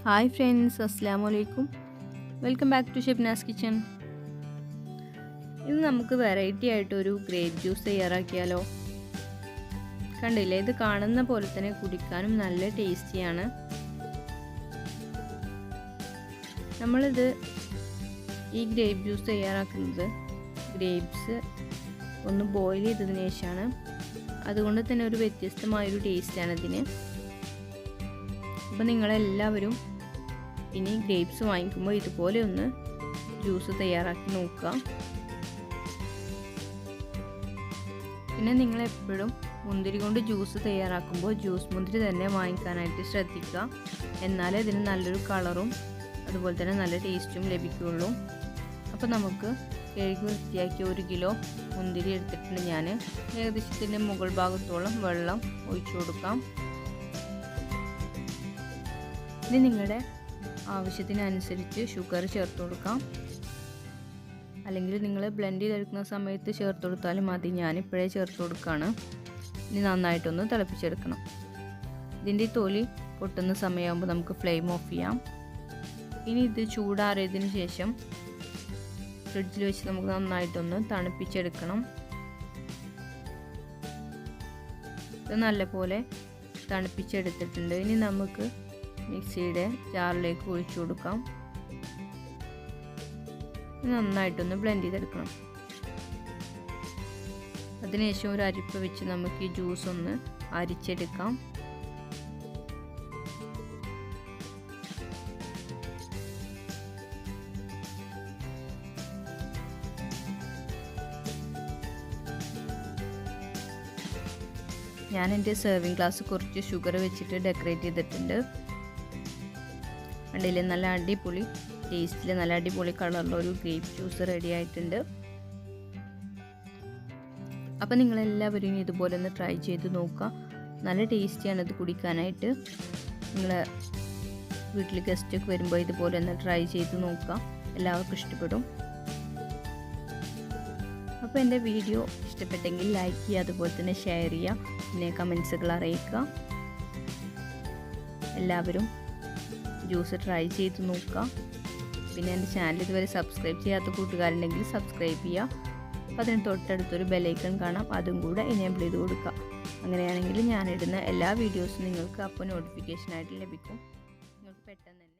Hi friends, Assalamu alaikum. Welcome back to Shabna's Kitchen. ഇന്ന് നമുക്ക് variety ആയിട്ട് ഒരു ഗ്രേപ്പ് ജ്യൂസ് തയ്യാറാക്കിയാലോ. കണ്ടില്ലേ, ഇത് കാണുന്ന പോലെ തന്നെ കുടിക്കാനും നല്ല ടേസ്റ്റിയാണ്. നമ്മളിത് ഈ ഗ്രേപ്പ് ജ്യൂസ് തയ്യാറാക്കുന്നത് ഗ്രേപ്സ് ഒന്ന് ബോയിൽ ചെയ്തതിന് ശേഷമാണ്. അതുകൊണ്ട് തന്നെ ഒരു വ്യത്യസ്തമായൊരു ടേസ്റ്റാണ് ഇതിന്. അപ്പോൾ നിങ്ങളെല്ലാവരും ഇനി ഗ്രേപ്സ് വാങ്ങിക്കുമ്പോൾ ഇതുപോലെ ഒന്ന് ജ്യൂസ് തയ്യാറാക്കി നോക്കുക. പിന്നെ നിങ്ങളെപ്പോഴും മുന്തിരി കൊണ്ട് ജ്യൂസ് തയ്യാറാക്കുമ്പോൾ ജ്യൂസ് മുന്തിരി തന്നെ വാങ്ങിക്കാനായിട്ട് ശ്രദ്ധിക്കുക. എന്നാലേ ഇതിന് നല്ലൊരു കളറും അതുപോലെ തന്നെ നല്ല ടേസ്റ്റും ലഭിക്കുകയുള്ളൂ. അപ്പോൾ നമുക്ക് കഴുകി വൃത്തിയാക്കി 1 കിലോ മുന്തിരി എടുത്തിട്ടുണ്ട്. ഞാൻ ഏകദേശത്തിൻ്റെ മുകൾ ഭാഗത്തോളം വെള്ളം ഒഴിച്ചു കൊടുക്കാം. ഇനി നിങ്ങളുടെ ആവശ്യത്തിനനുസരിച്ച് ഷുഗർ ചേർത്ത് കൊടുക്കാം. അല്ലെങ്കിൽ നിങ്ങൾ ബ്ലെൻഡ് ചെയ്തെടുക്കുന്ന സമയത്ത് ചേർത്ത് കൊടുത്താലും മതി. ഞാനിപ്പോഴേ ചേർത്ത് കൊടുക്കുകയാണ്. ഇനി നന്നായിട്ടൊന്ന് തിളപ്പിച്ചെടുക്കണം. ഇതിൻ്റെ തൊലി പൊട്ടുന്ന സമയമാകുമ്പോൾ നമുക്ക് ഫ്ലെയിം ഓഫ് ചെയ്യാം. ഇനി ഇത് ചൂടാറിയതിന് ശേഷം ഫ്രിഡ്ജിൽ വെച്ച് നമുക്ക് നന്നായിട്ടൊന്ന് തണുപ്പിച്ചെടുക്കണം. ഇത് നല്ലപോലെ തണുപ്പിച്ചെടുത്തിട്ടുണ്ട്. ഇനി നമുക്ക് മിക്സിയുടെ ജാറിലേക്ക് ഒഴിച്ചു കൊടുക്കാം. നന്നായിട്ടൊന്ന് ബ്ലെൻഡ് ചെയ്തെടുക്കണം. അതിനുശേഷം ഒരു അരിപ്പ വെച്ച് നമുക്ക് ഈ ജ്യൂസ് ഒന്ന് അരിച്ചെടുക്കാം. ഞാൻ എൻ്റെ സെർവിങ് ഗ്ലാസ് കുറച്ച് ഷുഗർ വെച്ചിട്ട് ഡെക്കറേറ്റ് ചെയ്തിട്ടുണ്ട്. കണ്ടില്ലേ, നല്ല അടിപൊളി ടേസ്റ്റിൽ നല്ല അടിപൊളി കളറിലുള്ള ഒരു ഗ്രേപ്പ് ജ്യൂസ് റെഡി ആയിട്ടുണ്ട്. അപ്പോൾ നിങ്ങളെല്ലാവരും ഇതുപോലെ ഒന്ന് ട്രൈ ചെയ്ത് നോക്കുക. നല്ല ടേസ്റ്റിയാണ് ഇത് കുടിക്കാനായിട്ട്. നിങ്ങൾ വീട്ടിൽ ഗസ്റ്റൊക്കെ വരുമ്പോൾ ഇതുപോലെ ഒന്ന് ട്രൈ ചെയ്ത് നോക്കുക. എല്ലാവർക്കും ഇഷ്ടപ്പെടും. അപ്പോൾ എൻ്റെ വീഡിയോ ഇഷ്ടപ്പെട്ടെങ്കിൽ ലൈക്ക് ചെയ്യുക, അതുപോലെ തന്നെ ഷെയർ ചെയ്യുക, പിന്നെ കമൻസുകൾ അറിയിക്കുക. എല്ലാവരും ജ്യൂസ് ട്രൈ ചെയ്ത് നോക്കുക. പിന്നെ എൻ്റെ ചാനൽ ഇതുവരെ സബ്സ്ക്രൈബ് ചെയ്യാത്ത കൂട്ടുകാരുണ്ടെങ്കിൽ സബ്സ്ക്രൈബ് ചെയ്യുക. അപ്പോൾ അതിന് തൊട്ടടുത്തൊരു ബെലൈക്കൺ കാണാം, അതും കൂടെ എനേബിൾ ചെയ്ത് കൊടുക്കുക. അങ്ങനെയാണെങ്കിൽ ഞാനിടുന്ന എല്ലാ വീഡിയോസും നിങ്ങൾക്ക് അപ്പോൾ നോട്ടിഫിക്കേഷനായിട്ട് ലഭിക്കും. നിങ്ങൾക്ക് പെട്ടെന്ന് തന്നെ